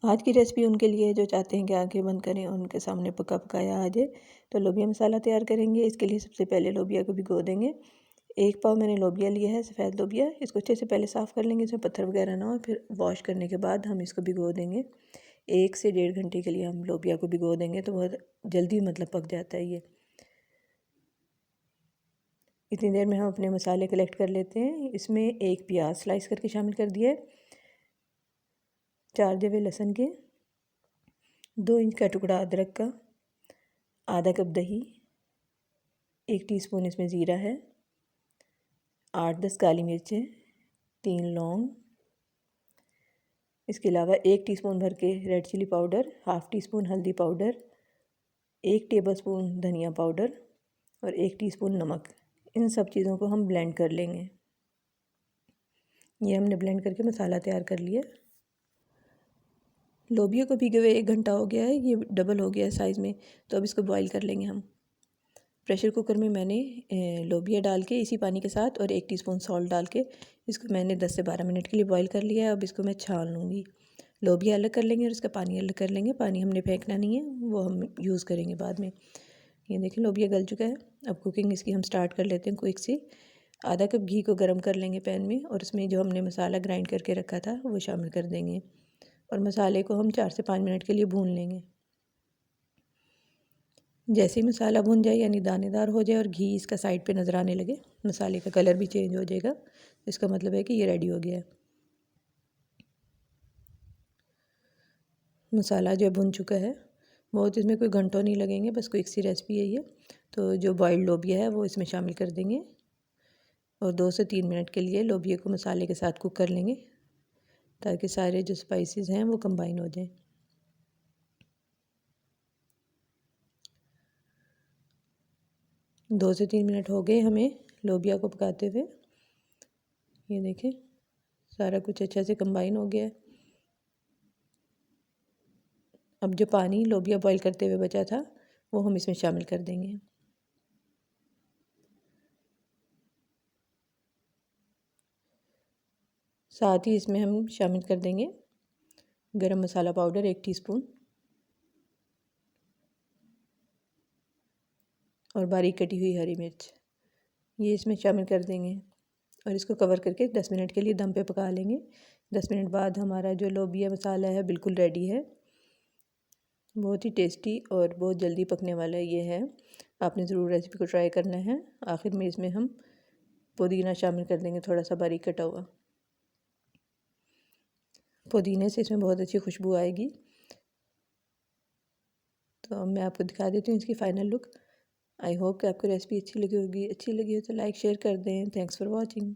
आज की रेसिपी उनके लिए जो चाहते हैं कि आंखें बंद करें और उनके सामने पका पकाया आ जाए। तो लोबिया मसाला तैयार करेंगे। इसके लिए सबसे पहले लोबिया को भिगो देंगे। 1 पाव मैंने लोबिया लिया है, सफ़ेद लोबिया। इसको अच्छे से पहले साफ़ कर लेंगे, इसमें पत्थर वगैरह ना हो। फिर वॉश करने के बाद हम इसको भिगो देंगे। 1 से 1.5 घंटे के लिए हम लोबिया को भिगो देंगे तो बहुत जल्दी पक जाता है ये। इतनी देर में हम अपने मसाले कलेक्ट कर लेते हैं। इसमें 1 प्याज स्लाइस करके शामिल कर दिया है, 4 जवे लहसुन के, 2 इंच का टुकड़ा अदरक का, आधा कप दही, 1 टीस्पून इसमें ज़ीरा है, 8-10 काली मिर्चें, 3 लौंग। इसके अलावा 1 टीस्पून भर के red chilli powder, half teaspoon हल्दी पाउडर, 1 टेबलस्पून धनिया पाउडर और 1 टीस्पून नमक। इन सब चीज़ों को हम ब्लेंड कर लेंगे। ये हमने ब्लेंड करके मसाला तैयार कर लिया। लोबिया को भिगे हुए 1 घंटा हो गया है, ये डबल हो गया है साइज़ में। तो अब इसको बॉईल कर लेंगे हम। प्रेशर कुकर में मैंने लोबिया डाल के इसी पानी के साथ और 1 टीस्पून सॉल्ट डाल के इसको मैंने 10 से 12 मिनट के लिए बॉईल कर लिया है। अब इसको मैं छान लूँगी। लोबिया अलग कर लेंगे और इसका पानी अलग कर लेंगे। पानी हमने फेंकना नहीं है, वो हम यूज़ करेंगे बाद में। ये देखें लोबिया गल चुका है। अब कुकिंग इसकी हम स्टार्ट कर लेते हैं क्विक सी। आधा कप घी को गर्म कर लेंगे पैन में और उसमें जो हमने मसाला ग्राइंड करके रखा था वो शामिल कर देंगे और मसाले को हम 4 से 5 मिनट के लिए भून लेंगे। जैसे ही मसाला भुन जाए यानी दानेदार हो जाए और घी इसका साइड पे नज़र आने लगे, मसाले का कलर भी चेंज हो जाएगा, इसका मतलब है कि ये रेडी हो गया है। मसाला जो भुन चुका है, बहुत इसमें कोई घंटों नहीं लगेंगे, बस क्विक सी रेसिपी है ये। तो जो बॉइल्ड लोबिया है वो इसमें शामिल कर देंगे और 2 से 3 मिनट के लिए लोबिया को मसाले के साथ कुक कर लेंगे ताकि सारे जो स्पाइसेस हैं वो कंबाइन हो जाएं। 2 से 3 मिनट हो गए हमें लोबिया को पकाते हुए। ये देखें सारा कुछ अच्छा से कंबाइन हो गया है। अब जो पानी लोबिया बॉईल करते हुए बचा था वो हम इसमें शामिल कर देंगे। साथ ही इसमें हम शामिल कर देंगे गरम मसाला पाउडर 1 टीस्पून और बारीक कटी हुई हरी मिर्च, ये इसमें शामिल कर देंगे और इसको कवर करके 10 मिनट के लिए दम पे पका लेंगे। 10 मिनट बाद हमारा जो लोबिया मसाला है बिल्कुल रेडी है। बहुत ही टेस्टी और बहुत जल्दी पकने वाला ये है। आपने ज़रूर रेसिपी को ट्राई करना है। आखिर में इसमें हम पुदीना शामिल कर देंगे, थोड़ा सा बारीक कटा हुआ। पुदीने से इसमें बहुत अच्छी खुशबू आएगी। तो अब मैं आपको दिखा देती हूँ इसकी फ़ाइनल लुक। आई होप कि आपको रेसिपी अच्छी लगी होगी। अच्छी लगी हो तो लाइक शेयर कर दें। Thanks for watching.